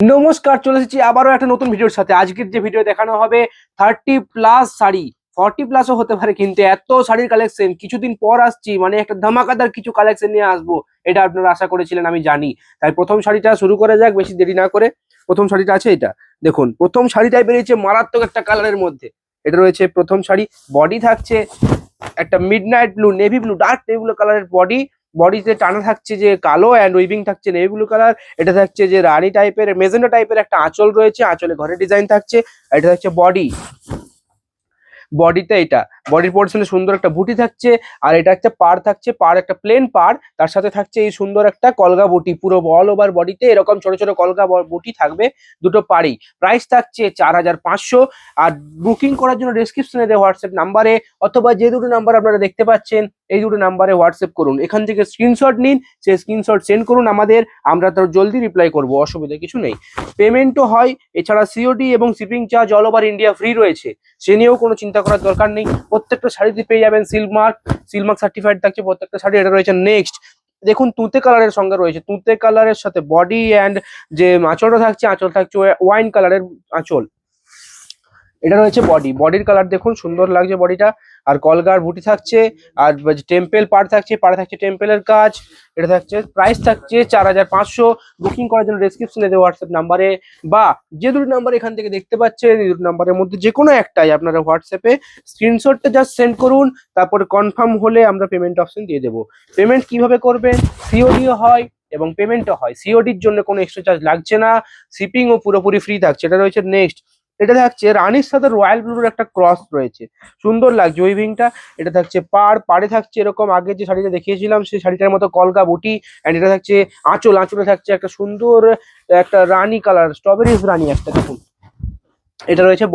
নমস্কার, চলে এসেছি আবারও একটা নতুন ভিডিওর সাথে। আজকের যে ভিডিও দেখানো হবে 30+ শাড়ি, 40+ও হতে পারে, কিন্তু এত শাড়ির কালেকশন কিছুদিন পর আসছি, মানে একটা ধামাকাদার কিছু কালেকশন নিয়ে আসবো, এটা আপনারা আশা করেছিলেন আমি জানি। তাই প্রথম শাড়িটা শুরু করা যাক বেশি দেরি না করে। প্রথম শাড়িটা আছে এটা, দেখুন প্রথম শাড়িটাই বেরিয়েছে মারাত্মক একটা কালারের মধ্যে। এটা রয়েছে প্রথম শাড়ি, বডি থাকছে একটা midnight blue, navy blue, dark navy blue কালারের বডি। বডিতে টানা থাকছে যে কালো অ্যান্ড উইভিং থাকছে নেভি ব্লু কালার। এটা থাকছে যে রানী টাইপের মেজেন্টা টাইপের একটা আঁচল রয়েছে, আঁচলে ঘরের ডিজাইন থাকছে। আর এটা থাকছে বডি। বডিতে এটা বডির পোর্শনে সুন্দর একটা বুটি থাকছে। আর এটা একটা পাড় থাকছে, পাড় একটা প্লেন পাড়, তার সাথে থাকছে এই সুন্দর একটা কলগা বুটি। পুরো অল ওভার বডিতে এরকম ছোট ছোট কলগা বুটি থাকবে দুটো পাড়ি। প্রাইস থাকছে 4500। আর বুকিং করার জন্য ডেসক্রিপশনে দেওয়া হোয়াটসঅ্যাপ নাম্বারে অথবা যে দুটো নাম্বার আপনারা দেখতে পাচ্ছেন এই দুটো নাম্বারে হোয়াটসঅ্যাপ করুন। এখান থেকে স্ক্রিনশট নিন, সেই স্ক্রিনশট সেন্ড করুন আমাদের, আমরা তার জলদি রিপ্লাই করবো, অসুবিধা কিছু নেই। পেমেন্টও হয়, এছাড়া সিওডি এবং shipping charge all over India free রয়েছে, সে নিয়েও কোনো চিন্তা করার দরকার নেই। প্রত্যেকটা শাড়িতে পেয়ে যাবেন সিলমার্ক সার্টিফাইড থাকছে প্রত্যেকটা শাড়ি। এটা রয়েছে নেক্সট, দেখুন তুঁতে কালারের সঙ্গে রয়েছে, তুঁতে কালারের সাথে বডি অ্যান্ড যে আঁচলটা থাকছে, আঁচল থাকছে ওয়াইন কালারের আঁচল। এটা রয়েছে বডি, বডির কালার দেখুন সুন্দর লাগছে বডিটা। আর কলগার বুটি থাকছে, আর টেম্পেল পাড় থাকছে, পাড়ে থাকছে টেম্পেলের কাজ। এটা থাকছে, প্রাইস থাকছে 4500। বুকিং করার জন্য ডেসক্রিপশনে দেওয়া হোয়াটসঅ্যাপ নাম্বারে বা যে দুটো নাম্বার এখান থেকে দেখতে পাচ্ছেন এই দুটো নাম্বারের মধ্যে যে কোনো একটাই আপনারা হোয়াটসঅ্যাপে স্ক্রিনশটটা জাস্ট সেন্ড করুন, তারপরে কনফার্ম হলে আমরা পেমেন্ট অপশন দিয়ে দেবো। পেমেন্ট কিভাবে করবেন? সিওডিও হয় এবং পেমেন্টও হয়। সিওডির জন্য কোনো এক্সট্রা চার্জ লাগছে না, শিপিংও পুরোপুরি ফ্রি থাকছে। এটা রয়েছে নেক্সট, এটা থাকছে রানীর সাথে রয়্যাল ব্লুর একটা ক্রস রয়েছে, সুন্দর লাগছে উইভিংটা। এটা থাকছে পাড়ে থাকছে এরকম আগে যে শাড়িটা দেখিয়েছিলাম সেই শাড়িটার মতো কলকা বুটি। অ্যান্ড এটা থাকছে আঁচলে থাকছে একটা সুন্দর একটা রানী কালার, স্ট্রবেরিজ রানী একটা, দেখুন। এটা রয়েছে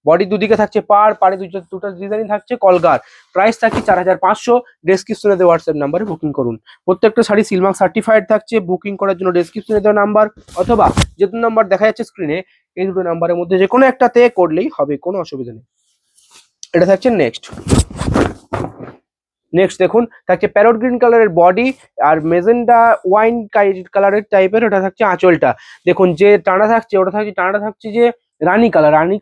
বডি দুদিকে থাকছে পাড়ে দুটো ডিজাইন থাকছে কলগার। প্রাইস থাকছে 4500। ডেসক্রিপশনে দেওয়া হোয়াটসঅ্যাপ নাম্বারে বুকিং করুন। প্রত্যেকটা শাড়ি সিলমার্ক সার্টিফাইড থাকছে। বুকিং করার জন্য ডেসক্রিপশনে দেওয়া নাম্বার অথবা যে দুটো নাম্বার দেখা যাচ্ছে স্ক্রিনে এই দুটো নাম্বারের মধ্যে যে কোনো একটাতে করলেই হবে, কোনো অসুবিধা নেই। এটা থাকছে নেক্সট দেখুন, থাকছে প্যারট গ্রিন কালারের বডি আর মেজেন্টা ওয়াইন কালারের টাইপের। ওটা থাকছে আঁচলটা, দেখুন যে টানা থাকছে ওটা থাকছে টানাটা থাকছে যে রানী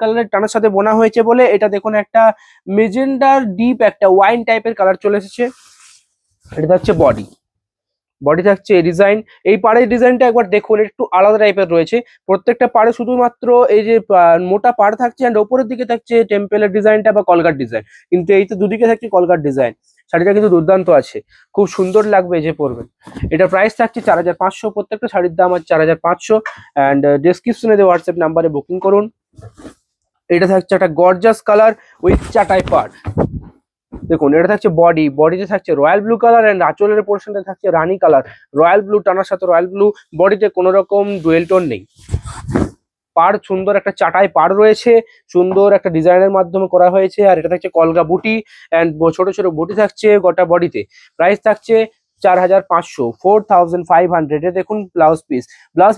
কালারের টানার সাথে বোনা হয়েছে বলে এটা দেখুন একটা মেজেন্ডার ডিপ একটা ওয়াইন টাইপের কালার চলে এসেছে। এটা থাকছে বডি থাকছে এই ডিজাইন। এই পাড়ের ডিজাইনটা একবার দেখুন, একটু আলাদা টাইপের রয়েছে। প্রত্যেকটা পাড়ে শুধুমাত্র এই যে মোটা পাড় থাকছে, অ্যান্ড ওপরের দিকে থাকছে টেম্পেলের ডিজাইনটা বা কলকার ডিজাইন, কিন্তু এই তো দুদিকে থাকছে কলকার ডিজাইন। শাড়িটা কিন্তু দুর্দান্ত আছে, খুব সুন্দর লাগবে যে পরবেন। এটা প্রাইস থাকছে 4500। প্রত্যেকটা শাড়ির দাম আছে 4500। অ্যান্ড ডেসক্রিপশনে দেওয়া হোয়াটসঅ্যাপ নাম্বারে বুকিং করুন। এটা থাকছে একটা গর্জাস কালার উইথ চাটাই পাড়, দেখুন। এটা থাকছে বডিতে থাকছে রয়্যাল ব্লু কালার, অ্যান্ড আঁচলের পোর্শনটা থাকছে রানী কালার। রয়্যাল ব্লু টানার সাথে রয়্যাল ব্লু, বডিতে কোনো রকম ডুয়েল টোন নেই। পাড় সুন্দর একটা চাটাই পাড় রয়েছে, সুন্দর একটা ডিজাইনের মাধ্যমে করা হয়েছে। আর এটা থাকছে কলগা বুটি অ্যান্ড ছোট ছোট বুটি থাকছে গোটা বডিতে। প্রাইস থাকছে 4500, 4500। এটা দেখুন ব্লাউজ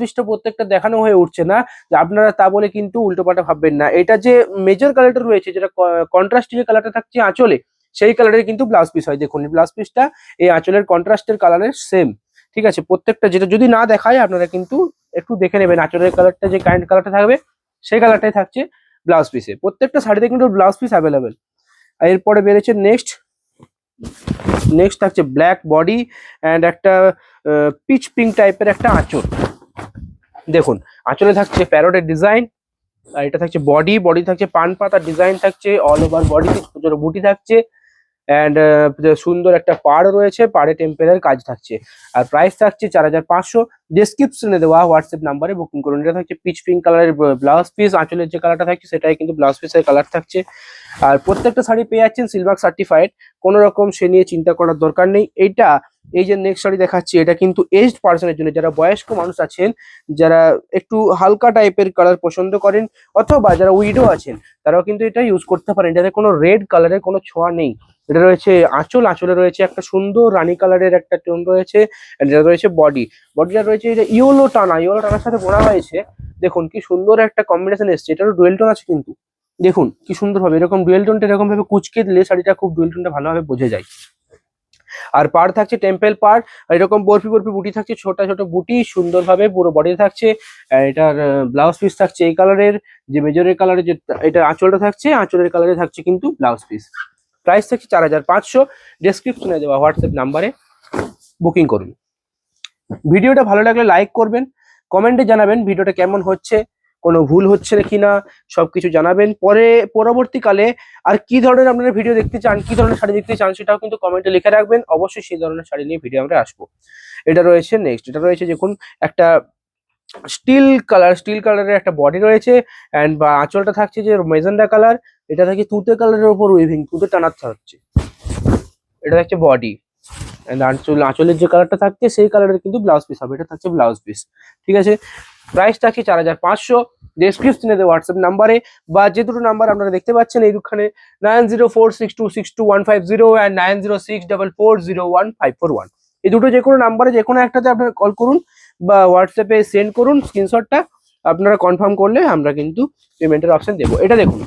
পিসটা প্রত্যেকটা দেখানো হয়ে উঠছে না, যে আপনারা তা বলে কিন্তু উল্টোপাল্টা ভাববেন না। এটা যে মেজর কালারটা রয়েছে, যেটা কন্ট্রাস্ট যে কালারটা থাকছে আঁচলে, সেই কালারের কিন্তু ব্লাউজ পিস হয়। দেখুন ব্লাউজ পিসটা এই আঁচলের কন্ট্রাস্টের কালারের সেম, ঠিক আছে। প্রত্যেকটা যেটা যদি না দেখায় আপনারা কিন্তু একটু দেখে নেবেন, আঁচলের কালারটা যে কারেন্ট কালারটা থাকবে সেই কালারটাই থাকছে ব্লাউজ পিসে। প্রত্যেকটা শাড়িতে কিন্তু ব্লাউজ পিস অ্যাভেলেবেল। আর এরপরে বেড়েছে নেক্সট থাকছে ব্ল্যাক বডি অ্যান্ড একটা পিচ পিঙ্ক টাইপের একটা আঁচল। দেখুন আঁচলে থাকছে প্যারোটের ডিজাইন। আর এটা থাকছে বডি থাকছে পান পাতার ডিজাইন থাকছে অল ওভার বডিতে, ছোট ছোট বুটি থাকছে। অ্যান্ড সুন্দর একটা পাড় রয়েছে, পাড়ে টেম্পেলের কাজ থাকছে। আর প্রাইস থাকছে 4500। ডেসক্রিপশনে দেওয়া হোয়াটসঅ্যাপ নাম্বারে বুকিং করুন। এটা থাকছে পিচ পিঙ্ক কালারের ব্লাউজ পিস, আঁচলের যে কালারটা থাকছে সেটাই কিন্তু ব্লাউজ পিসের কালার থাকছে। আর প্রত্যেকটা শাড়ি পেয়ে যাচ্ছেন সিলমার্ক সার্টিফাইড, কোনো রকম সে নিয়ে চিন্তা করার দরকার নেই। এই যে নেক্সট শাড়ি দেখাচ্ছি এটা কিন্তু এজড পার্সনের জন্য, যারা বয়স্ক মানুষ আছেন, যারা একটু হালকা টাইপের কালার পছন্দ করেন, অথবা যারা উইডো আছেন তারাও কিন্তু এটা ইউজ করতে পারেন। এটাতে কোনো রেড কালারের কোনো ছোঁয়া নেই। এটা রয়েছে আঁচলে রয়েছে একটা সুন্দর রানী কালারের একটা টোন রয়েছে। এটা রয়েছে বডিটা রয়েছে এটা ইয়েলো টানার সাথে বোনা হয়েছে। দেখুন কি সুন্দর একটা কম্বিনেশন এসছে, এটারও ডুয়েল টোন আছে কিন্তু। দেখুন কি সুন্দর ভাবে এরকম ডুয়েল টোনটা এরকম ভাবে কুচকে দিলে শাড়িটা খুব ডুয়েল টোনটা ভালোভাবে বোঝা যায়। আর পাড় থাকছে টেম্পল পাড়, এরকম বরফি বরফি বুটি থাকছে, ছোট ছোট বুটি সুন্দরভাবে পুরো বডিতে থাকছে। এটার ব্লাউজ পিস থাকছে এই কালারের, যে মেজরের কালারের যে এটা আঁচলটা থাকছে, আঁচলের কালারে থাকছে কিন্তু ব্লাউজ পিস। প্রাইস থাকছে 4500। ডেসক্রিপশনে দেওয়া হোয়াটসঅ্যাপ নাম্বারে বুকিং করুন। ভিডিওটা ভালো লাগলে লাইক করবেন, কমেন্টে জানাবেন ভিডিওটা কেমন হচ্ছে, কোনো ভুল হচ্ছে কিনা সবকিছু জানাবেন। পরবর্তীকালে আর কি ধরনের আপনারা ভিডিও দেখতে চান, কি ধরনের শাড়ি দেখতে চান সেটাও কিন্তু কমেন্টে লিখে রাখবেন, অবশ্যই সেই ধরনের শাড়ি নিয়ে ভিডিও আমরা আসবো। এটা রয়েছে নেক্সট, এটা রয়েছে দেখুন একটা স্টিল কালারের একটা বডি রয়েছে, অ্যান্ড বা আঁচলটা থাকছে যে মেজেন্ডা কালার, এটা থাকছে তুতে কালারের উপর উইভিং, তুতে টানাতে হচ্ছে। এটা থাকছে বডি, আঁচলের যে কালারটা থাকছে সেই কালারের কিন্তু ব্লাউজ পিস হবে, এটা থাকছে ব্লাউজ পিস। ঠিক আছে, প্রাইস থাকছে 4500। ডেসক্রিপশনে দেওয়া হোয়াটসঅ্যাপ নাম্বারে বা যে দুটো নাম্বার আপনারা দেখতে পাচ্ছেন এই দুখানে 9046262150 অ্যান্ড 9064401541, এই দুটো যে কোনো নাম্বারে যে কোনো একটাতে আপনারা কল করুন বা হোয়াটসঅ্যাপে সেন্ড করুন স্ক্রিনশটটা, আপনারা কনফার্ম করলে আমরা কিন্তু পেমেন্টের অপশন দেবো। এটা দেখুন,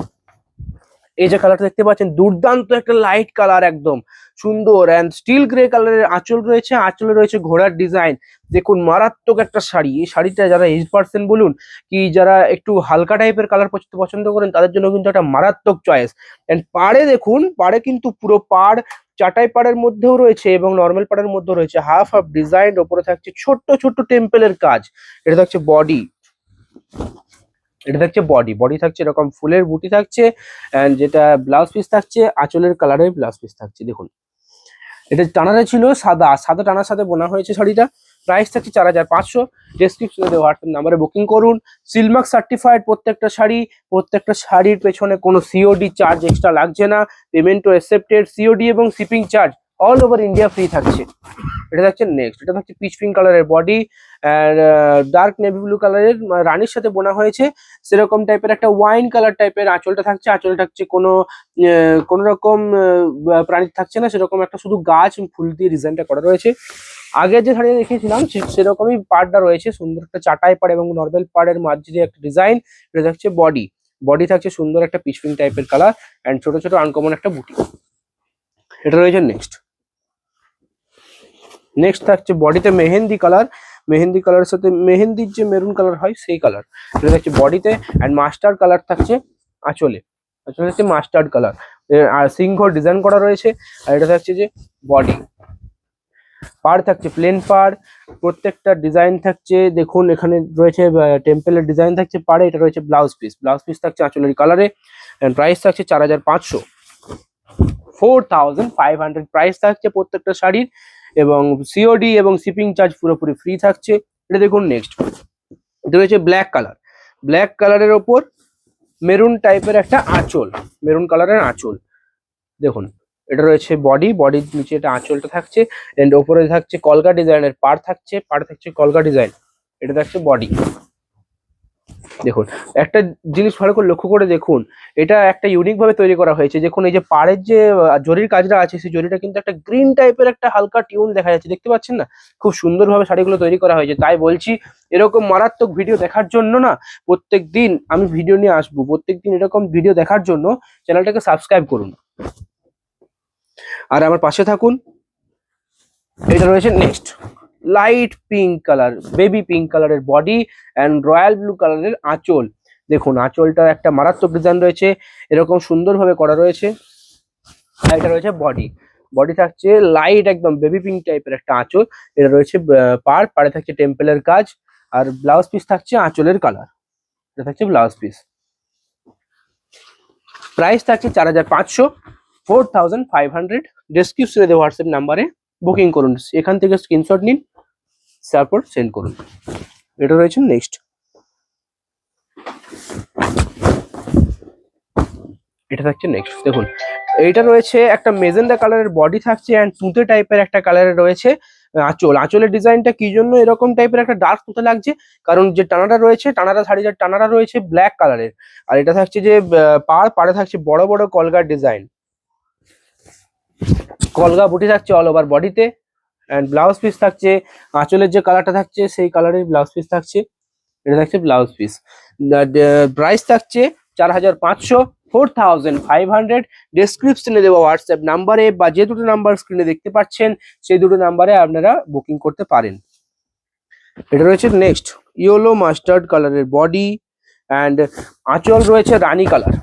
এই যে কালারটা দেখতে পাচ্ছেন দুর্দান্ত একটা লাইট কালার, একদম সুন্দর অ্যান্ড স্টিল গ্রে কালারের আঁচল রয়েছে, আঁচলে রয়েছে ঘোড়ার ডিজাইন। দেখুন মারাত্মক একটা শাড়ি, এই শাড়িটা যারা এজ পার্সন বলুন কি যারা একটু হালকা টাইপের কালার পছন্দ করেন তাদের জন্য কিন্তু একটা মারাত্মক চয়েস। অ্যান্ড পাড়ে দেখুন, পাড়ে কিন্তু পুরো পাড় চাটাই পাড়ের মধ্যেও রয়েছে এবং নর্মাল পাড়ের মধ্যেও রয়েছে, হাফ হাফ ডিজাইন, ওপরে থাকছে ছোট্ট ছোট্ট টেম্পলের কাজ। এটা থাকছে বডি, এটা থাকছে বডি, বডি থাকছে এরকম ফুলের বুটি থাকছে, এন্ড যেটা ব্লাউজ পিস থাকছে আঁচলের কালারের ব্লাউজ পিস থাকছে। দেখুন এটা টানাটা ছিল সাদা, সাদা টানার সাথে বোনা হয়েছে শাড়িটা। প্রাইস থাকছে 4500। ডেসক্রিপশনে দেওয়া হোয়াটসঅ্যাপ নাম্বারে বুকিং করুন। সিলমার্ক সার্টিফাইড প্রত্যেকটা শাড়ি, প্রত্যেকটা শাড়ির পেছনে কোনো সিওডি চার্জ এক্সট্রা লাগছে না, পেমেন্টও অ্যাকসেপ্টেড, সিওডি এবং shipping charge all over India free থাকছে। এটা থাকছে নেক্সট, এটা থাকছে পিচ পিঙ্ক কালারের বডি, ডার্ক নেভি ব্লু কালারের রানীর সাথে বোনা হয়েছে, সেরকম টাইপের একটা ওয়াইন কালার টাইপের আঁচলটা থাকছে। আঁচল থাকছে কোনো রকম প্রাণী থাকছে না, সেরকম একটা শুধু গাছ ফুল দিয়ে ডিজাইনটা করা রয়েছে। আগের যে শাড়ি দেখিয়েছিলাম সেরকমই পাড়টা রয়েছে, সুন্দর একটা চাটাই পাড় এবং নর্মাল পাড়ের মাঝে যে একটা ডিজাইন। এটা থাকছে বডি, বডি থাকছে সুন্দর একটা পিচ পিঙ্ক টাইপের কালার অ্যান্ড ছোট ছোট আনকমন একটা বুটি। এটা রয়েছে নেক্সট, নেক্সট থাকছে বডিতে মেহেন্দি কালার, মেহেন্দি কালারের সাথে মেহেন্দির যে মেরুন কালার হয় সেই কালার। এটা থাকছে বডিতে অ্যান্ড মাস্টার্ড কালার থাকছে আঁচলে, আঁচলে থাকছে মাস্টার্ড কালার আর সিংহ ডিজাইন করা রয়েছে। আর এটা থাকছে যে বডি, পাড় থাকছে প্লেন পাড়, প্রত্যেকটা ডিজাইন থাকছে দেখুন এখানে রয়েছে টেম্পলের ডিজাইন থাকছে পাড়ে। এটা রয়েছে ব্লাউজ পিস, ব্লাউজ পিস থাকছে আঁচলের কালারে অ্যান্ড প্রাইস থাকছে 4500, 4500 প্রাইস থাকছে প্রত্যেকটা শাড়ির, এবং সিওডি এবং শিপিং চার্জ পুরোপুরি ফ্রি থাকছে। এটা দেখুন নেক্সট, এটা রয়েছে ব্ল্যাক কালার, ব্ল্যাক কালারের ওপর মেরুন টাইপের একটা আঁচল, মেরুন কালারের আঁচল। দেখুন এটা রয়েছে বডি, বডির নিচে এটা আঁচলটা থাকছে এন্ড ওপরে থাকছে কলকা ডিজাইনের পাড় থাকছে, পাড় থাকছে কলকা ডিজাইন। এটা থাকছে বডি। দেখুন একটা জিনিস ভালো করে লক্ষ্য করে দেখুন, এটা একটা ইউনিক ভাবে তৈরি করা হয়েছে। দেখুন এই যে পাড়ের যে জরির কাজটা আছে সেই জরিটা কিন্তু একটা গ্রিন টাইপের একটা হালকা টিউন দেখা যাচ্ছে, দেখতে পাচ্ছেন না? খুব সুন্দরভাবে শাড়িগুলো তৈরি করা হয়েছে। তাই বলছি এরকম মারাত্মক ভিডিও দেখার জন্য না প্রত্যেক দিন আমি ভিডিও নিয়ে আসবো, প্রত্যেক দিন এরকম ভিডিও দেখার জন্য চ্যানেলটাকে সাবস্ক্রাইব করুন আর আমার পাশে থাকুন। এটা রয়েছে next, light pink colour, baby pink কালারের বডি অ্যান্ড রয়্যাল ব্লু কালারের আঁচল। দেখুন আঁচলটা একটা মারাত্মক ডিজাইন রয়েছে, এরকম সুন্দরভাবে করা রয়েছে। আর এটা রয়েছে বডি, বডি থাকছে লাইট একদম বেবি পিঙ্ক টাইপের একটা আঁচল। এটা রয়েছে পাড়ে থাকছে টেম্পলের কাজ আর ব্লাউজ পিস থাকছে আঁচলের কালার। এটা থাকছে ব্লাউজ পিস। প্রাইস থাকছে 4500, 4500। ডেসক্রিপশনে দেওয়া হোয়াটসঅ্যাপ নাম্বারে বুকিং করুন, এখান থেকে স্ক্রিনশট নিন তারপর সেন্ড করুন। এটা রয়েছে নেক্সট, এটা থাকছে নেক্সট। দেখুন এইটা রয়েছে একটা মেজেন্ডা কালারের বডি থাকছে অ্যান্ড তুঁতে টাইপের একটা কালারের রয়েছে আঁচল। আঁচলের ডিজাইনটা কি জন্য এরকম টাইপের একটা ডার্ক তুঁতে লাগছে, কারণ যে টানাটা রয়েছে, টানাটা শাড়িটার টানাটা রয়েছে ব্ল্যাক কালারের। আর এটা থাকছে যে পাড়ে থাকছে বড় বড় কলগার ডিজাইন, কলগা বুটি থাকছে অল ওভার বডিতে অ্যান্ড ব্লাউজ পিস থাকছে আঁচলের যে কালারটা থাকছে সেই কালারের ব্লাউজ পিস থাকছে। এটা থাকছে ব্লাউজ পিস। প্রাইস থাকছে 4500। 4500। ডেসক্রিপশনে দেওয়া হোয়াটসঅ্যাপ নাম্বারে বা যে দুটো নাম্বার স্ক্রিনে দেখতে পাচ্ছেন সেই দুটো নাম্বারে আপনারা বুকিং করতে পারেন। এটা রয়েছে নেক্সট ইয়েলো মাস্টার্ড কালারের বডি অ্যান্ড আঁচল রয়েছে রানী কালার।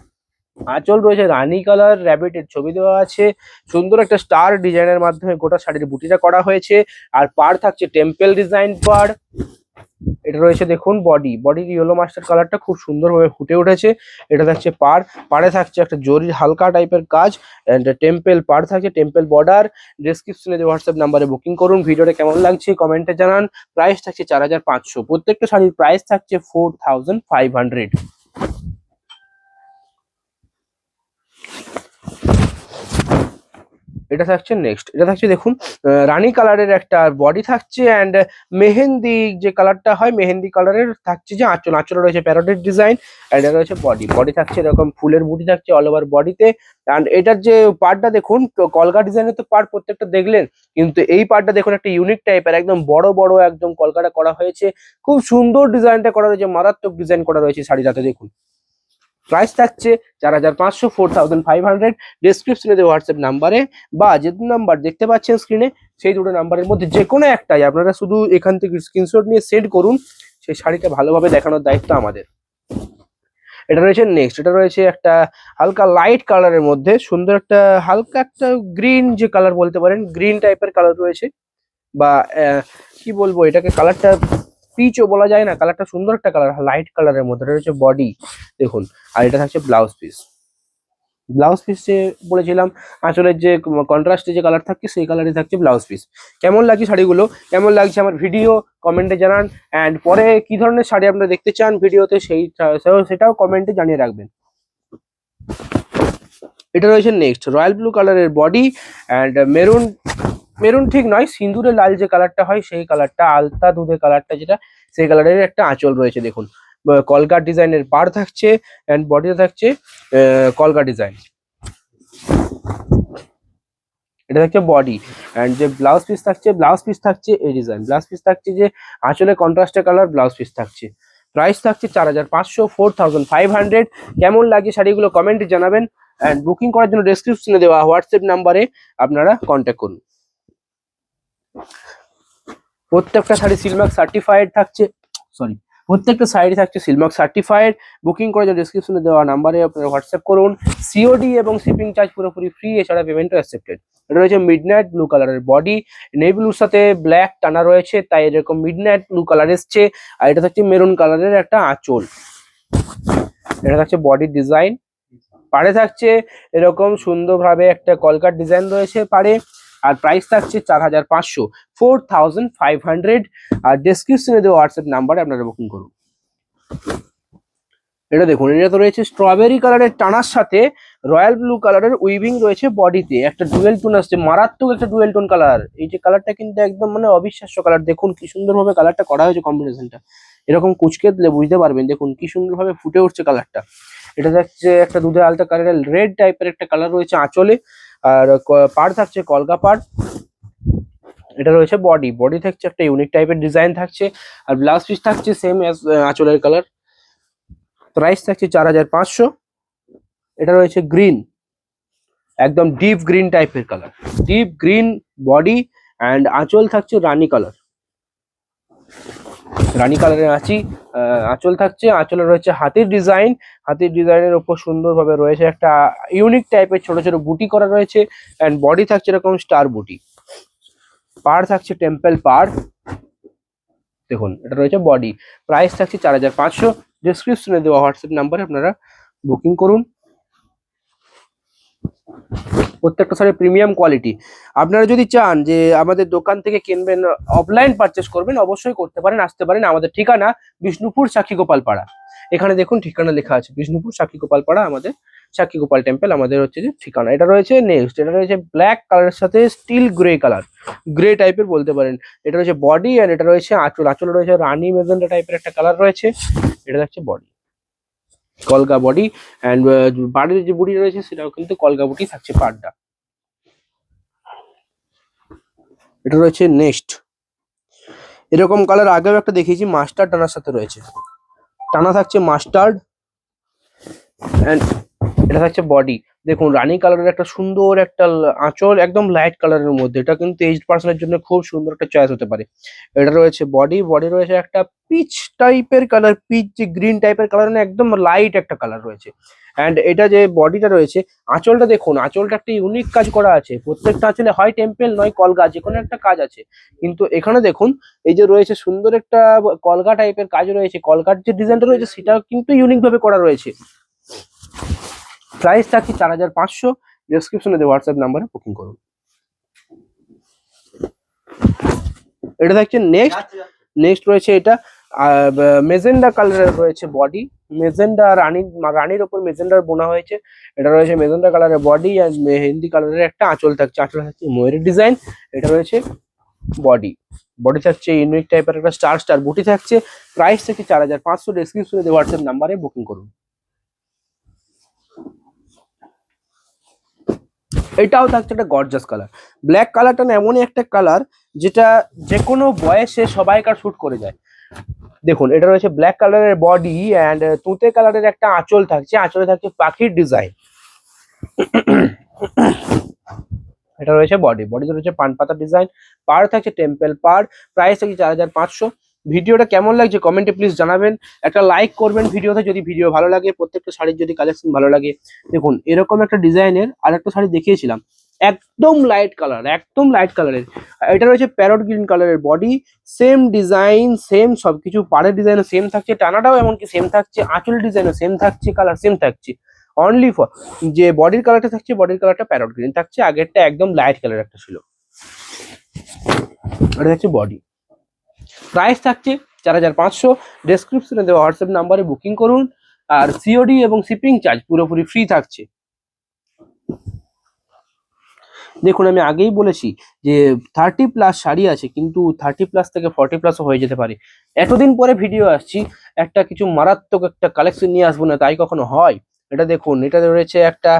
আঁচল রয়েছে রানী কালার, র্যাবিটের ছবি দেওয়া আছে, সুন্দর একটা স্টার ডিজাইনের মাধ্যমে গোটা শাড়ির বুটিটা করা হয়েছে। আর পাড় থাকছে টেম্পল ডিজাইন পাড়। এটা রয়েছে দেখুন বডির ইয়েলো মাস্টার কালারটা খুব সুন্দরভাবে ফুটে উঠেছে। এটা থাকছে পাড়ে থাকছে একটা জরির হালকা টাইপের কাজ এন্ড টেম্পল পাড় থাকছে, টেম্পল বর্ডার। ডেসক্রিপশনে হোয়াটসঅ্যাপ নাম্বারে বুকিং করুন। ভিডিওটা কেমন লাগছে কমেন্টে জানান। প্রাইস থাকছে 4500। প্রত্যেকটা শাড়ির প্রাইস থাকছে 4500। এটা থাকছে নেক্সট, এটা থাকছে দেখুন রানী কালারের একটা বডি থাকছে অ্যান্ড মেহেন্দি যে কালারটা হয় মেহেন্দি কালারের থাকছে যে আঁচল রয়েছে প্যারোটের ডিজাইন অ্যান্ড এটা রয়েছে বডি থাকছে এরকম ফুলের বুটি থাকছে অল ওভার বডিতে। অ্যান্ড এটার যে পার্টটা দেখুন কলকা ডিজাইনের তো পার্ট প্রত্যেকটা দেখলেন, কিন্তু এই পার্টটা দেখুন একটা ইউনিক টাইপের একদম বড় বড় একদম কলকাটা করা হয়েছে। খুব সুন্দর ডিজাইনটা করা রয়েছে, মারাত্মক ডিজাইন করা রয়েছে শাড়িটাতে দেখুন। প্রাইস থাকছে 4500, 4500। ডেসক্রিপশনে দেওয়া হোয়াটসঅ্যাপ নাম্বারে বা যে দুটো নাম্বার দেখতে পাচ্ছেন স্ক্রিনে সেই দুটো নাম্বারের মধ্যে যে কোনো একটাই আপনারা শুধু এখান থেকে স্ক্রিনশট নিয়ে সেন্ড করুন। সেই শাড়িটা ভালোভাবে দেখানোর দায়িত্ব আমাদের। এটা রয়েছে নেক্সট, এটা রয়েছে একটা হালকা লাইট কালারের মধ্যে সুন্দর একটা হালকা একটা গ্রিন যে কালার বলতে পারেন, গ্রিন টাইপের কালার রয়েছে বা কি বলবো এটাকে, কালারটা পিচও বলা যায় না, কালারটা সুন্দর একটা কালার লাইট কালারের মধ্যে। এটা হচ্ছে বডি দেখুন, আর এটা থাকছে ব্লাউজ পিস যে বলেছিলাম আঁচলের যে কন্ট্রাস্টে যে কালার থাকছে সেই কালারই থাকছে ব্লাউজ পিস। কেমন লাগছে শাড়িগুলো, কেমন লাগছে আমার ভিডিও কমেন্টে জানান। অ্যান্ড পরে কি ধরনের শাড়ি আপনারা দেখতে চান ভিডিওতে সেটাও কমেন্টে জানিয়ে রাখবেন। এটা রয়েছে নেক্সট রয়্যাল ব্লু কালারের বডি অ্যান্ড মেরুন ঠিক নয়, সিঁদুরে লাল যে কালারটা হয় সেই কালারটা, আলতা দুধে কালারটা যেটা, সেই কালারের একটা আঁচল রয়েছে দেখুন। কলকা ডিজাইনের পাড় থাকছে অ্যান্ড বডিতে থাকছে কলকা ডিজাইন। এটা থাকছে বডি অ্যান্ড যে ব্লাউজ পিস থাকছে এই ডিজাইন, ব্লাউজ পিস থাকছে যে আঁচলে কন্ট্রাস্টের কালার ব্লাউজ পিস থাকছে। প্রাইস থাকছে 4500, 4500। কেমন লাগে শাড়িগুলো কমেন্টে জানাবেন। অ্যান্ড বুকিং করার জন্য ডেসক্রিপশনে দেওয়া হোয়াটসঅ্যাপ নাম্বারে আপনারা কন্ট্যাক্ট করুন। প্রত্যেকটা শাড়ি সিলমার্ক সার্টিফাইড থাকছে, প্রত্যেকটা শাড়ি থাকছে সিলমার্ক সার্টিফাইড। বুকিং করে ডেসক্রিপশনে দেওয়া নাম্বারে আপনারা হোয়াটসঅ্যাপ করুন। সিওডি এবং শিপিং চার্জ পুরোপুরি ফ্রি, এছাড়া পেমেন্টও অ্যাকসেপ্টেড। এটা রয়েছে মিডনাইট ব্লু কালারের বডি, নেভি ব্লুর সাথে ব্ল্যাক টানা রয়েছে তাই এরকম মিডনাইট ব্লু কালার এসছে। আর এটা থাকছে মেরুন কালারের একটা আঁচল। এটা থাকছে বডির ডিজাইন, পাড়ে থাকছে এরকম সুন্দরভাবে একটা কলকার ডিজাইন রয়েছে পাড়ে। আর প্রাইস থাকছে 4500, 4500। আর ডেসক্রিপশনে দেওয়া হোয়াটসঅ্যাপ নাম্বারে আপনারা বুকিং করুন। এটা দেখুন, এটা তো রয়েছে স্ট্রবেরি কালারের টানার সাথে রয়্যাল ব্লু কালারের উইভিং রয়েছে বডিতে, একটা ডুয়েল টোন আসছে, মারাত্মক একটা ডুয়েল টোন কালার। এই যে কালারটা কিন্তু একদম মানে অবিশ্বাস্য কালার, দেখুন কি সুন্দরভাবে কালারটা করা হয়েছে, কম্বিনেশনটা এরকম কুচকে দিলে বুঝতে পারবেন, দেখুন কি সুন্দরভাবে ফুটে উঠছে কালারটা। এটা থাকছে একটা দুধে আলতা কালারের রেড টাইপের একটা কালার রয়েছে আঁচলে। আর পাড় থাকছে কলকা পাড়। এটা রয়েছে বডি থাকছে একটা ইউনিক টাইপের ডিজাইন থাকছে। আর ব্লাউজ পিস থাকছে সেম অ্যাজ আঁচলের কালার। প্রাইস থাকছে 4500। এটা রয়েছে গ্রিন, একদম ডিপ গ্রিন টাইপের colour, deep green body and আঁচল থাকছে রানী কালারের আঁচল থাকছে। আঁচলে রয়েছে হাতির ডিজাইনের উপর সুন্দরভাবে রয়েছে একটা ইউনিক টাইপের ছোট ছোট বুটি করা রয়েছে অ্যান্ড বডি থাকছে এরকম স্টার বুটি। পাড় থাকছে টেম্পল পাড় দেখুন, এটা রয়েছে বডি। প্রাইস থাকছে 4500। ডেসক্রিপশনে দেওয়া হোয়াটসঅ্যাপ নাম্বারে আপনারা বুকিং করুন। প্রত্যেকটা শাড়ি প্রিমিয়াম কোয়ালিটি। আপনারা যদি চান যে আমাদের দোকান থেকে কিনবেন, অফলাইন পারচেস করবেন, অবশ্যই করতে পারেন, আসতে পারেন। আমাদের ঠিকানা বিষ্ণুপুর সাক্ষীগোপাল পাড়া। এখানে দেখুন ঠিকানা লেখা আছে, বিষ্ণুপুর সাক্ষীগোপাল পাড়া আমাদের সাক্ষীগোপাল টেম্পল আমাদের হচ্ছে যে ঠিকানা। এটা রয়েছে নেক্সট, এটা রয়েছে ব্ল্যাক কালারের সাথে স্টিল গ্রে কালার, গ্রে টাইপের বলতে পারেন। এটা রয়েছে বডি অ্যান্ড এটা রয়েছে আঁচল রয়েছে রানী মেজেন্টা টাইপের একটা কালার রয়েছে। এটা হচ্ছে বডি, কলকা বডি অ্যান্ড বাড়ির যে বুড়ি রয়েছে সেটাও কিন্তু কলকা বুটি থাকছে পাড়টা। এটা রয়েছে নেক্সট, এরকম কালার আগেও একটা দেখিয়েছি, মাস্টার্ড টানার সাথে রয়েছে, টানা থাকছে মাস্টার্ড অ্যান্ড এটা থাকছে বডি। দেখুন রানী কালারের একটা সুন্দর একটা আঁচল, একদম লাইট কালারের মধ্যে। এটা কিন্তু এইজড পার্সনের জন্য খুব সুন্দর একটা চয়েস হতে পারে। এটা রয়েছে বডি, বডি রয়েছে একটা পিচ টাইপের কালার, পিচ যে গ্রিন টাইপের কালার, মানে একদম লাইট একটা কালার রয়েছে। অ্যান্ড এটা যে বডিটা রয়েছে, আঁচলটা দেখুন, আঁচলটা একটা ইউনিক কাজ করা আছে। প্রত্যেকটা আঁচলে হয় টেম্পেল নয় কলগা, যে কোনো একটা কাজ আছে। কিন্তু এখানে দেখুন এই যে রয়েছে সুন্দর একটা কলগা টাইপের কাজ রয়েছে, কলকার যে ডিজাইনটা রয়েছে সেটাও কিন্তু ইউনিক ভাবে করা রয়েছে। প্রাইস থাকছে 4500। ডেসক্রিপশনে দেওয়া হোয়াটসঅ্যাপ নাম্বারে বুকিং করুন। এটা থাকছে নেক্সট। নেক্সট রয়েছে এটা মেজেন্ডা কালারের রয়েছে বডি। মেজেন্ডা রানীর ওপর মেজেন্ডার বোনা হয়েছে। এটা রয়েছে মেজেন্ডা কালারের বডি আর মেহেন্দি কালারের একটা আঁচল থাকছে। আঁচল থাকছে ময়ূরের ডিজাইন। এটা রয়েছে বডি। বডি থাকছে ইউনিক টাইপের একটা স্টার স্টার বুটি থাকছে। প্রাইস থাকছে 4500। ডেসক্রিপশনে দেওয়া হোয়াটসঅ্যাপ নাম্বারে বুকিং করুন। এটাও থাকছে একটা গর্জাস কালার। ব্ল্যাক কালারটা না এমনই একটা কালার যেটা যে কোনো বয়সে সবাইকার শুট করে যায়। দেখুন এটা রয়েছে ব্ল্যাক কালারের বডি অ্যান্ড তুঁতে কালারের একটা আঁচল থাকছে। আঁচলে থাকছে পাখির ডিজাইন। এটা রয়েছে বডি, বডিতে রয়েছে পান পাতা ডিজাইন। পার থাকছে টেম্পল পার। প্রাইস থাকছে 4500। ভিডিওটা কেমন লাগছে কমেন্টে প্লিজ জানাবেন। একটা লাইক করবেন ভিডিওতে যদি ভিডিও ভালো লাগে। প্রত্যেকটা শাড়ির যদি কালেকশন ভালো লাগে, দেখুন এরকম একটা ডিজাইনের আর একটা শাড়ি দেখিয়েছিলাম, একদম লাইট কালার, একদম লাইট কালারের। এটা রয়েছে প্যারট গ্রিন কালারের বডি, সেম ডিজাইন, সেম সবকিছু। পাড়ের ডিজাইনও সেম থাকছে, টানাটাও এমনকি সেম থাকছে, আঁচল ডিজাইনও সেম থাকছে, কালার সেম থাকছে। অনলি ফর যে বডির কালারটা থাকছে, বডির কালারটা প্যারট গ্রিন থাকছে, আগেরটা একদম লাইট কালার একটা ছিল। এটা হচ্ছে বডি। প্রাইস থাকছে 4500। ডেসক্রিপশনে দেওয়া হোয়াটসঅ্যাপ নাম্বারে বুকিং করুন। আর সিওডি এবং শিপিং চার্জ পুরোপুরি ফ্রি থাকছে। দেখুন আমি আগেই বলেছি যে 30+ শাড়ি আছে, কিন্তু 30+ থেকে 40+ হয়ে যেতে পারে। এতদিন পরে ভিডিও আসছি, একটা কিছু মারাত্মক একটা কালেকশন নিয়ে আসবো না তাই কখনো হয়? এটা দেখুন, এটা রয়েছে একটা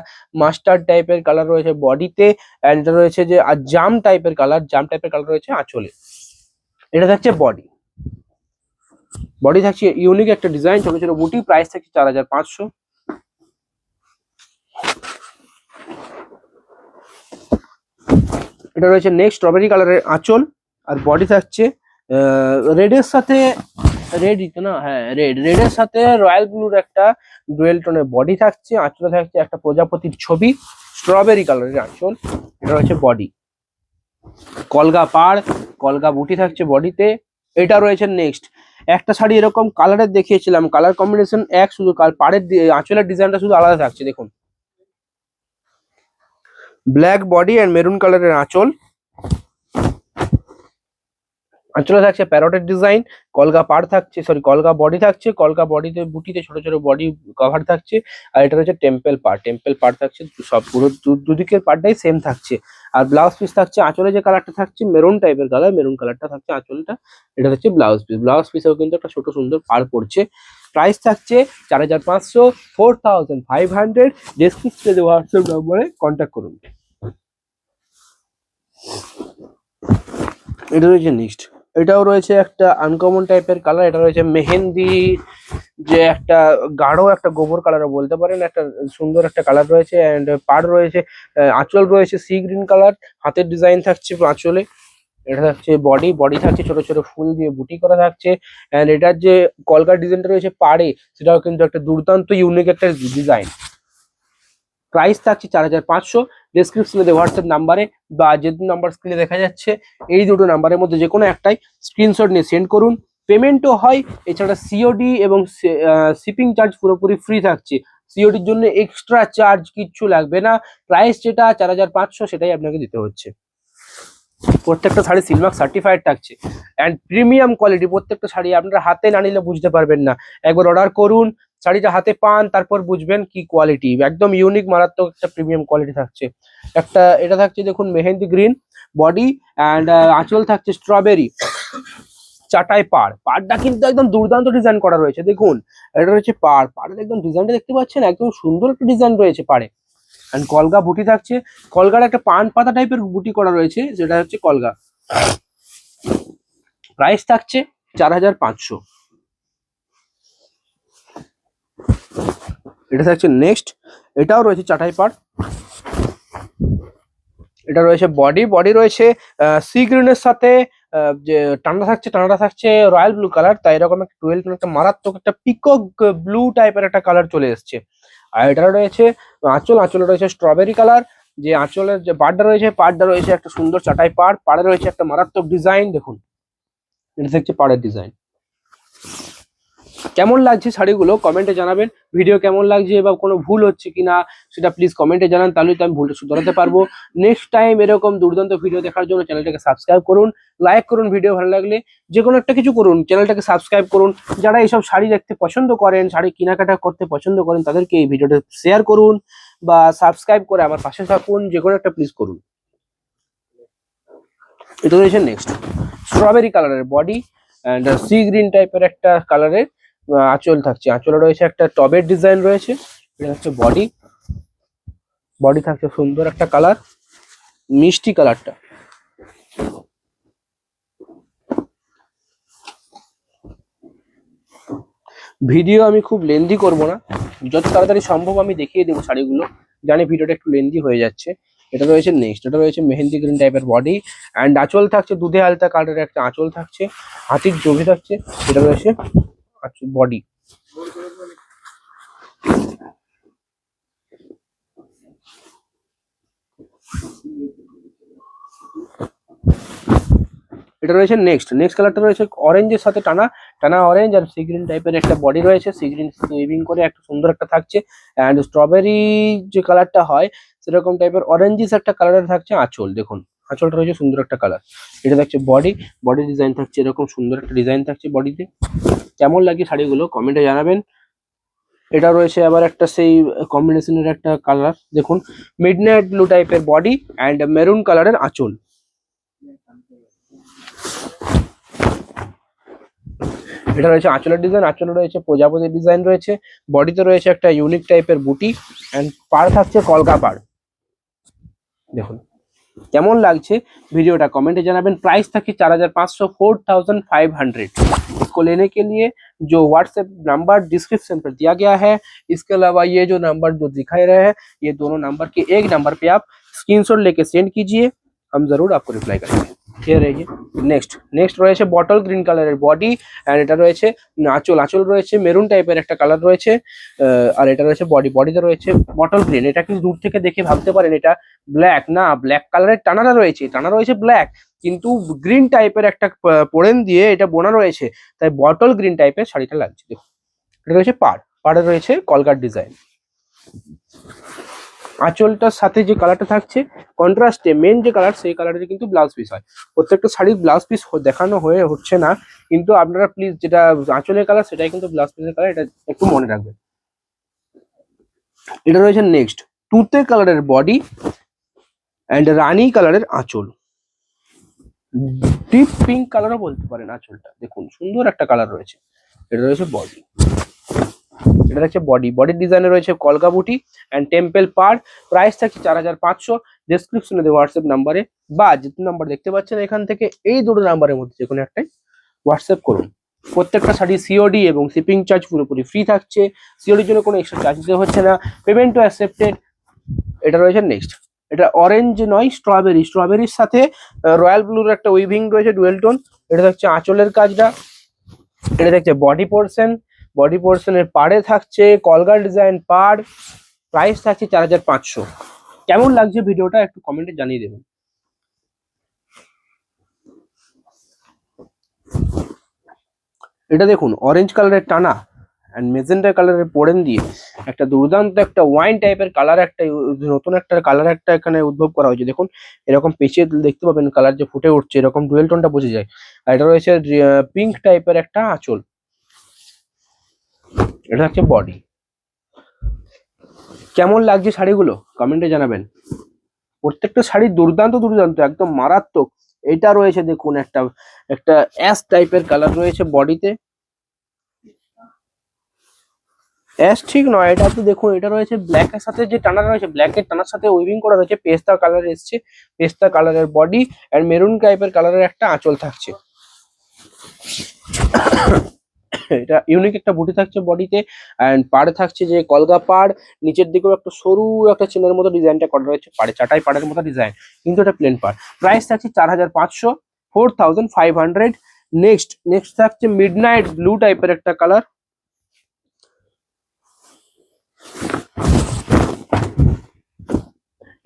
মাস্টার্ড টাইপের কালার রয়েছে বডিতে, এন্ড এটা রয়েছে যে জাম টাইপের কালার, জাম টাইপের কালার রয়েছে আঁচলে। এটা থাকছে বডি। বডি থাকছে ইউনিক একটা ডিজাইন, ছোট ছোট বুটি। প্রাইস থাকছে 4500। এটা রয়েছে নেক্সট স্ট্রবেরি কালারের আঁচল, আর বডি থাকছে রেডের সাথে, রেড না, হ্যাঁ রেডের সাথে রয়্যাল ব্লুর একটা ডুয়েল টোনের বডি থাকছে। আঁচলে থাকছে একটা প্রজাপতির ছবি, স্ট্রবেরি কালারের আঁচল। এটা হচ্ছে বডি। কলগা পাড়, কলগা বুটি থাকছে বডিতে। এটা রয়েছে নেক্সট একটা শাড়ি এরকম কালারের দেখিয়েছিলাম, কালার কম্বিনেশন এক, শুধু পাড়ের আঁচলের ডিজাইনটা শুধু আলাদা থাকছে। দেখুন ব্ল্যাক বডি অ্যান্ড মেরুন কালারের আঁচল। আঁচলে থাকছে প্যারটের ডিজাইন। কলগা পাড় থাকছে, সরি কলগা বডি থাকছে, কলগা বডিতে বুটিতে ছোট ছোট বডি কভার থাকছে। আর এটা হচ্ছে টেম্পল পাড়, টেম্পল পাড় থাকছে সব পুরো দুদিকের পাড়টাই সেম থাকছে। আর ব্লাউজ পিস থাকছে, আঁচলে যে কালারটা থাকছে মেরুন টাইপের কালার, মেরুন কালারটা থাকছে আঁচলটা। এটা হচ্ছে ব্লাউজ পিস, ব্লাউজ পিসেও কিন্তু একটা ছোট সুন্দর পাড় পড়ছে। প্রাইস থাকছে 4500, 4500। ডেসক্রিপশনে হোয়াটসঅ্যাপ নম্বরে কন্ট্যাক্ট করুন। এটা রয়েছে নেক্সট, এটাও রয়েছে একটা আনকমন টাইপের কালার। এটা রয়েছে মেহেন্দি, যে একটা গাঢ় একটা গোবর কালারও বলতে পারেন, একটা সুন্দর একটা কালার রয়েছে। অ্যান্ড পাড় রয়েছে, আঁচল রয়েছে সি গ্রিন কালার, হাতের ডিজাইন থাকছে আঁচলে। এটা থাকছে বডি, বডি থাকছে ছোট ছোট ফুল দিয়ে বুটি করা থাকছে। অ্যান্ড এটার যে কলকার ডিজাইনটা রয়েছে পাড়ে, সেটাও কিন্তু একটা দুর্দান্ত ইউনিক একটা ডিজাইন। প্রাইস থাকছে 4500। ডেসক্রিপশনে দেওয়া হোয়াটসঅ্যাপ নাম্বারে বা যে নাম্বার স্ক্রিনে দেখা যাচ্ছে, এই দুটো নাম্বারের মধ্যে যে কোনো একটাই স্ক্রিনশট নিয়ে সেন্ড করুন। পেমেন্টও হয়, এছাড়া সিওডি এবং শিপিং চার্জ পুরোপুরি ফ্রি থাকছে। সিওডির জন্য এক্সট্রা চার্জ কিচ্ছু লাগবে না। প্রাইস যেটা 4500 সেটাই আপনাকে দিতে হচ্ছে। প্রত্যেকটা শাড়ি সিলমার্ক সার্টিফাইড থাকছে অ্যান্ড প্রিমিয়াম কোয়ালিটি। প্রত্যেকটা শাড়ি আপনারা হাতে না নিলে বুঝতে পারবেন না, একবার অর্ডার করুন, শাড়িটা হাতে পান, তারপর বুঝবেন কি কোয়ালিটি। একদম ইউনিক মারাত্মক একটা প্রিমিয়াম কোয়ালিটি থাকছে। একটা এটা থাকছে দেখুন মেহেন্দি গ্রিন বডি অ্যান্ড আঁচল থাকছে স্ট্রবেরি, চাটাই পাড়। পাড়টা কিন্তু একদম দুর্দান্ত ডিজাইন করা রয়েছে। দেখুন এটা রয়েছে পাড়, পাড়ের একদম ডিজাইনটা দেখতে পাচ্ছেন, একদম সুন্দর একটা ডিজাইন রয়েছে পাড়ে। এন্ড কলগা বুটি থাকছে, কলগার একটা পান পাতা টাইপের বুটি করা রয়েছে, যেটা হচ্ছে কলগা। প্রাইস থাকছে 4500। এটা থাকছে নেক্সট, এটাও রয়েছে চাটাই পাড়। এটা রয়েছে বডি, বডি রয়েছে সি গ্রিনের সাথে যে টানাটা থাকছে রয়্যাল ব্লু কালার, তাই এরকম একটা 12 টোন একটা মারাত্মক একটা পিকক ব্লু টাইপের একটা কালার চলে এসছে। আর এটা রয়েছে আঁচল, আঁচলে রয়েছে স্ট্রবেরি কালার। যে আঁচলের যে পাড়টা রয়েছে, পাড়টা রয়েছে একটা সুন্দর চাটাই পাড়, পাড়ে রয়েছে একটা মারাত্মক ডিজাইন। দেখুন এটা দেখছে পাড়ের ডিজাইন। কেমন লাগছে শাড়িগুলো কমেন্টে জানাবেন। ভিডিও কেমন লাগছে বা কোনো ভুল হচ্ছে কিনা সেটা প্লিজ কমেন্টে জানান, তাহলে তো আমি ভুলটা শুধরাতে পারবো। নেক্সট টাইম এরকম দুর্দান্ত ভিডিও দেখার জন্য চ্যানেলটাকে সাবস্ক্রাইব করুন, লাইক করুন, ভিডিও ভালো লাগলে যে কোনো একটা কিছু করুন, চ্যানেলটাকে সাবস্ক্রাইব করুন। যারা এইসব শাড়ি দেখতে পছন্দ করেন, শাড়ি কেনাকাটা করতে পছন্দ করেন, তাদেরকে এই ভিডিওটা শেয়ার করুন বা সাবস্ক্রাইব করে আমার পাশে থাকুন, যে কোনো একটা প্লিজ করুন। এটা রয়েছে নেক্সট স্ট্রবেরি কালারের বডি অ্যান্ড সি গ্রিন টাইপের একটা কালারের আঁচল থাকছে। আঁচলে রয়েছে একটা টবের ডিজাইন রয়েছে। এটা হচ্ছে বডি, বডি থাকছে সুন্দর একটা কালার, মিষ্টি কালারটা। ভিডিও আমি খুব লেন্দি করব না, যত তাড়াতাড়ি সম্ভব আমি দেখিয়ে দেবো শাড়িগুলো। জানি ভিডিওটা একটু লেন্দি হয়ে যাচ্ছে। এটা রয়েছে নেক্সট, এটা রয়েছে মেহেন্দি গ্রিন টাইপের বডি অ্যান্ড আঁচল থাকছে দুধে আলতা কালারের একটা আঁচল থাকছে, হাতির জমি থাকছে। এটা রয়েছে বডি। এটা রয়েছে নেক্সট, নেক্সট কালারটা রয়েছে অরেঞ্জের সাথে টানা টানা অরেঞ্জ আর সি গ্রিন টাইপের একটা বডি রয়েছে, সি গ্রিন উইভিং করে একটা সুন্দর একটা থাকছে। অ্যান্ড স্ট্রবেরি যে কালারটা হয় সেরকম টাইপের অরেঞ্জিস একটা কালারের থাকছে আঁচল। দেখুন আঁচলটা রয়েছে সুন্দর একটা কালার। এটা থাকছে বডি, বডি ডিজাইন থাকছে এরকম সুন্দর একটা ডিজাইন থাকছে বডিতে। কেমন লাগে শাড়িগুলো কমেন্টে জানাবেন। এটা রয়েছে আবার একটা সেই কম্বিনেশনের একটা কালার, দেখুন মিডনাইট ব্লু টাইপের বডি অ্যান্ড মেরুন কালারের আঁচল। এটা রয়েছে আঁচলের ডিজাইন, আঁচলে রয়েছে প্রজাপতির ডিজাইন রয়েছে, বডিতে রয়েছে একটা ইউনিক টাইপের বুটি অ্যান্ড পাড় থাকছে কলকা পাড়। দেখুন কেমন লাগছে ভিডিওটা কमेंटे জানাবেন। प्राइस था कि 4500 4500। इसको लेने के लिए जो व्हाट्सएप नंबर डिस्क्रिप्शन पर दिया गया है, इसके अलावा ये जो नंबर जो दिखाई रहे हैं, ये दोनों नंबर के एक नंबर पे आप स्क्रीनशॉट लेके सेंड कीजिए, हम जरूर आपको रिप्लाई करेंगे। ये रहिए नेक्स्ट, नेक्स्ट রয়েছে বটল গ্রিন কালারের বডি এন্ড এটা রয়েছে আঁচল, আঁচল রয়েছে মেরুন টাইপের একটা কালার রয়েছে। আর এটা রয়েছে বডি, বডিতে রয়েছে বটল গ্রিন। এটা কিন্তু দূর থেকে দেখে ভাবতে পারেন এটা ব্ল্যাক, না ব্ল্যাক কালারের টানাটা রয়েছে, টানা রয়েছে ব্ল্যাক, কিন্তু গ্রিন টাইপের একটা পোড়েন দিয়ে এটা বোনা রয়েছে, তাই বটল গ্রিন টাইপের শাড়িটা লাগছে। দেখুন এটা রয়েছে পাড়, পাড়ে রয়েছে কলকার ডিজাইন। আঁচলটার সাথে যে কালারটা থাকছে কন্ট্রাস্টে মেন যে কালার, সেই কালারের কিন্তু ব্লাউজ পিস হয়। প্রত্যেকটা শাড়ির ব্লাউজ পিস দেখানো হচ্ছে না, কিন্তু আপনারা প্লিজ যেটা আঁচলের কালার সেটাই কিন্তু ব্লাউজ পিসের কালার, এটা একটু মনে রাখবেন। এটা রয়েছে নেক্সট তুতে কালারের বডি অ্যান্ড রানী কালারের আঁচল, ডিপ পিঙ্ক কালারও বলতে পারেন আঁচলটা। দেখুন সুন্দর একটা কালার রয়েছে। এটা রয়েছে বডি, এটা হচ্ছে বডি, বডির ডিজাইনে রয়েছে কলকা বুটি এন্ড টেম্পল পাড়। প্রাইস থাকছে 4500। ডেসক্রিপশনে দেওয়া হোয়াটসঅ্যাপ নাম্বারে বা যে নাম্বার দেখতে পাচ্ছেন এখান থেকে এই দুটো নাম্বারের মধ্যে যে কোনো একটাই হোয়াটসঅ্যাপ করুন। প্রত্যেকটা শাড়ি সিওডি এবং শিপিং চার্জ পুরোপুরি ফ্রি থাকছে, সিওডির জন্য কোনো এক্সট্রা চার্জ দিতে হচ্ছে না, পেমেন্টও অ্যাকসেপ্টেড। এটা রয়েছে নেক্সট, এটা অরেঞ্জ নয় স্ট্রবেরি, স্ট্রবেরির সাথে রয়্যাল ব্লুর একটা উইভিং রয়েছে ডুয়েল টোন। এটা হচ্ছে আঁচলের কাজটা, এটা দেখছে বডি পোর্শন, বডি পোর্শনের পাড়ে থাকছে কলগার ডিজাইন পাড়। প্রাইস থাকছে 4500। কেমন লাগছে ভিডিওটা একটু কমেন্টে জানিয়ে দেবেন। এটা দেখুন অরেঞ্জ কালারের টানা এন্ড মেজেন্টা কালারের পোড়েন দিয়ে একটা দুর্দান্ত একটা ওয়াইন টাইপের কালার, একটা নতুন একটা কালার একটা এখানে উদ্ভব করা হয়েছে। দেখুন এরকম পেঁচে দেখতে পাবেন কালার যে ফুটে উঠছে, এরকম ডুয়েল টোনটা বোঝা যায়। আর এটা রয়েছে পিঙ্ক টাইপের একটা আঁচল। এটা হচ্ছে বডি। কেমন লাগছে শাড়িগুলো কমেন্টে জানাবেন। প্রত্যেকটা শাড়ি দুর্দান্ত দুর্দান্ত একদম মারাত্মক। এটা রয়েছে দেখুন একটা একটা অ্যাশ টাইপের কালার রয়েছে বডিতে, অ্যাশ ঠিক নয় এটা, তো দেখুন এটা রয়েছে ব্ল্যাক এর সাথে যে টানা রয়েছে, ব্ল্যাক এর টানার সাথে উইভিং করা রয়েছে, পেস্তা কালার এসছে, পেস্তা কালারের বডি এন্ড মেরুন টাইপের কালারের একটা আঁচল থাকছে। এটা ইউনিক একটা বুটি থাকছে বডিতে, অ্যান্ড পাড়ে থাকছে যে কলগা পাড়, নিচের দিকেও একটা সরু একটা চেনের মতো ডিজাইনটা করা রয়েছে পাড়ে, চাটাই পাড়ের মতো ডিজাইন, কিন্তু এটা প্লেন পাড়। প্রাইস থাকছে 4500, 4500। নেক্সট থাকছে মিডনাইট ব্লু টাইপের একটা কালার।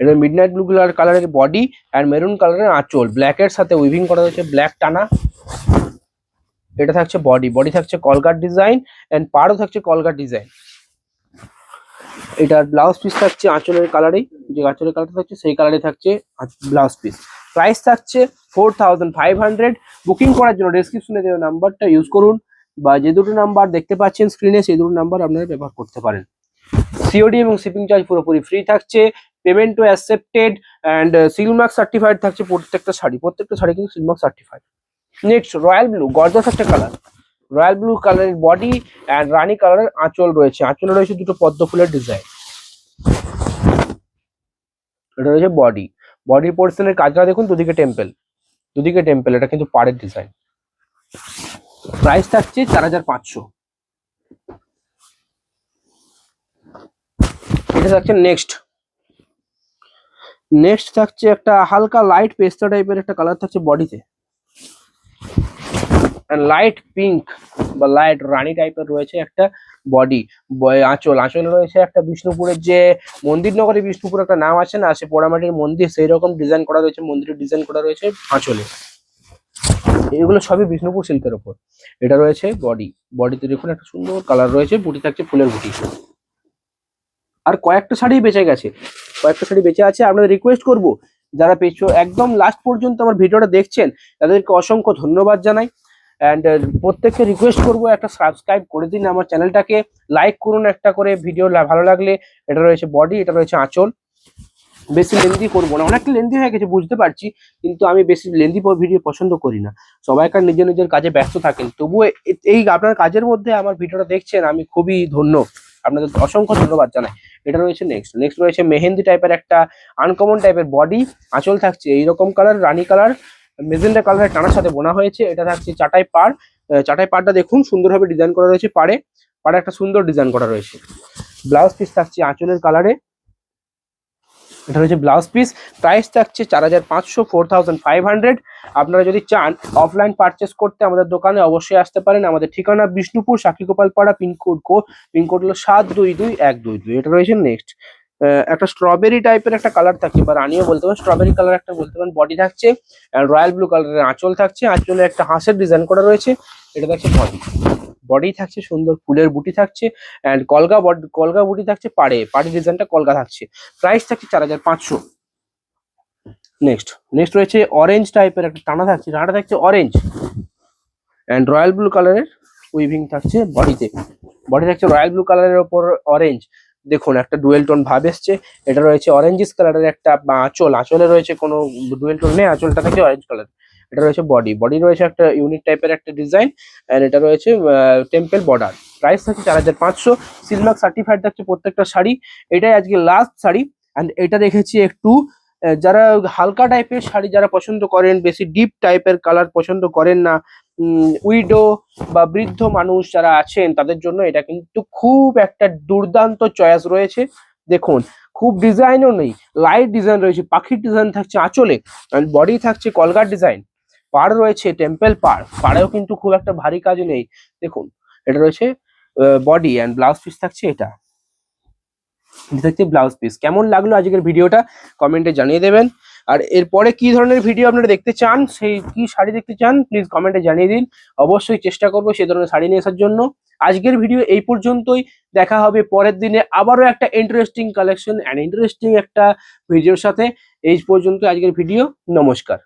এটা মিডনাইট ব্লু কালারের বডি আর মেরুন কালারের আঁচল, ব্ল্যাকের সাথে উইভিং করা হয়েছে, ব্ল্যাক টানা। এটা থাকছে বডি থাকছে কলকার ডিজাইন, এন্ড পাড়ও থাকছে কলকার ডিজাইন। এটার ব্লাউজ পিস থাকছে আঁচলের কালারেই, যে আঁচলের কালারটা থাকছে সেই কালারে থাকছে ব্লাউজ পিস। প্রাইস থাকছে 4500। বুকিং করার জন্য ডেসক্রিপশনে দেওয়া নাম্বারটা ইউজ করুন, বা যে দুটো নাম্বার দেখতে পাচ্ছেন স্ক্রিনে সেই দুটো নাম্বার আপনারা ব্যবহার করতে পারেন। সিওডি এবং শিপিং চার্জ পুরোপুরি ফ্রি থাকছে, payment to accepted, and Silk Mark certified থাকছে প্রত্যেকটা শাড়ি কিন্তু Silk Mark certified. Next royal blue, gorgeous একটা কালার, রয়্যাল ব্লু কালারের বডি অ্যান্ড রানী কালারের আঁচল রয়েছে, আঁচলে রয়েছে দুটো পদ্ম ফুলের ডিজাইন। এটা রয়েছে বডি পোর্শনের কাজটা দেখুন, দুদিকে টেম্পল, এটা কিন্তু পাড়ের ডিজাইন। প্রাইস থাকছে 4500। এটা থাকছে নেক্সট থাকছে একটা হালকা লাইট পেস্তা টাইপের একটা কালার থাকছে বডিতে, লাইট পিঙ্ক বা লাইট রানী টাইপের রয়েছে একটা বডি। আঁচলে রয়েছে একটা বিষ্ণুপুরের যে মন্দিরনগরে বিষ্ণুপুর একটা নাম আছে না, সে পোড়ামাটির মন্দির, সেই রকম ডিজাইন করা রয়েছে, মন্দিরের ডিজাইন করা রয়েছে আঁচলে। এগুলো সবই বিষ্ণুপুর সিল্কের ওপর। এটা রয়েছে বডিতে দেখুন একটা সুন্দর কালার রয়েছে, বুটি থাকছে ফুলের বুটি। আর কয়েকটা শাড়ি বেঁচে আছে। আপনাদের রিকোয়েস্ট করব, যারা একদম লাস্ট পর্যন্ত আমার ভিডিওটা দেখছেন তাদেরকে অসংখ্য ধন্যবাদ জানাই। অ্যান্ড প্রত্যেককে রিকোয়েস্ট করব একটা সাবস্ক্রাইব করে দিন আমার চ্যানেলটাকে, লাইক করুন একটা করে ভিডিও ভালো লাগলে। এটা রয়েছে বডি, এটা রয়েছে আঁচল। বেশি লেন্দি করবো না, অনেকটা লেন্দি হয়ে গেছে বুঝতে পারছি, কিন্তু আমি বেশি লেন্দি ভিডিও পছন্দ করি না। সবাইকার নিজের কাজে ব্যস্ত থাকেন, তবুও এই আপনার কাজের মধ্যে আমার ভিডিওটা দেখছেন, আমি খুবই ধন্য, আপনাদের অসংখ্য ধন্যবাদ জানাই। এটা রয়েছে নেক্সট রয়েছে মেহেন্দি টাইপের একটা আনকমন টাইপের বডি, আঁচল থাকছে এইরকম কালার, রানী কালার মেজেন্ডা কালারের টানার সাথে বোনা হয়েছে। এটা থাকছে চাটাই পাড়টা দেখুন সুন্দরভাবে ডিজাইন করা রয়েছে, পাড়ে একটা সুন্দর ডিজাইন করা রয়েছে। ব্লাউজ পিস থাকছে আঁচলের কালারে, এটা হচ্ছে ব্লাউজ পিস। প্রাইস থাকছে 4500, 4500। আপনারা যদি চান অফলাইন পারচেস করতে আমাদের দোকানে অবশ্যই আসতে পারেন। আমাদের ঠিকানা বিষ্ণুপুর সাক্ষীগোপালপাড়া, পিনকোড হলো 722122। এটা রয়েছে নেক্সট একটা স্ট্রবেরি টাইপের একটা কালার থাকছে, বা রানিও বলতে পারেন, স্ট্রবেরি কালার একটা বলতে পারেন। বডি থাকছে রয়্যাল ব্লু কালারের আঁচল থাকছে, আঁচলে একটা হাঁসের ডিজাইন করা রয়েছে। এটা থাকছে বডি থাকছে সুন্দর ফুলের বুটি থাকছে, অ্যান্ড কলগা বুটি থাকছে পাড়ে ডিজাইনটা কলগা থাকছে। প্রাইস থাকছে 4500। নেক্সট রয়েছে অরেঞ্জ টাইপের একটা টানা থাকছে অরেঞ্জ, অ্যান্ড রয়্যাল ব্লু কালারের উইভিং থাকছে বডি থাকছে রয়্যাল ব্লু কালারের ওপর অরেঞ্জ। দেখুন একটা ডুয়েল টোন ভাব এসছে। এটা রয়েছে অরেঞ্জিস কালারের একটা আঁচলে রয়েছে কোনো ডুয়েল টোন নেই, আঁচলটা থাকছে অরেঞ্জ কালার। এটা রয়েছে বডি রয়েছে একটা ইউনিক টাইপের একটা ডিজাইন, এন্ড এটা রয়েছে টেম্পল বর্ডার। প্রাইস থাকছে 4500। সিলমার্ক সার্টিফাইড থাকছে প্রত্যেকটা শাড়ি। এটাই আজকে লাস্ট শাড়ি, অ্যান্ড এটা রেখেছি একটু যারা হালকা টাইপের শাড়ি যারা পছন্দ করেন, বেশি ডিপ টাইপের কালার পছন্দ করেন না, উইডো বা বৃদ্ধ মানুষ যারা আছেন তাদের জন্য এটা কিন্তু খুব একটা দুর্দান্ত চয়েস রয়েছে। দেখুন খুব ডিজাইনও নেই, লাইট ডিজাইন রয়েছে, পাখির ডিজাইন থাকছে আঁচলে, বডি থাকছে কলকার ডিজাইন, পাড় রয়েছে টেম্পল পাড়েও কিন্তু খুব একটা ভারী কাজ নেই। দেখুন এটা রয়েছে বডি, অ্যান্ড ব্লাউজ পিস থাকছে এটা দেখতে ব্লাউজ পিস। কেমন লাগলো আজকের ভিডিওটা কমেন্টে জানিয়ে দেবেন। আর এরপরে কি ধরনের ভিডিও আপনারা দেখতে চান, সেই কি শাড়ি দেখতে চান প্লিজ কমেন্টে জানিয়ে দিন। অবশ্যই চেষ্টা করবো সেই ধরনের শাড়ি নিয়ে আসার জন্য। আজকের ভিডিও এই পর্যন্তই, দেখা হবে পরের দিনে আবারও একটা ইন্টারেস্টিং কালেকশন অ্যান্ড ইন্টারেস্টিং একটা ভিডিওর সাথে। এই পর্যন্ত আজকের ভিডিও, নমস্কার।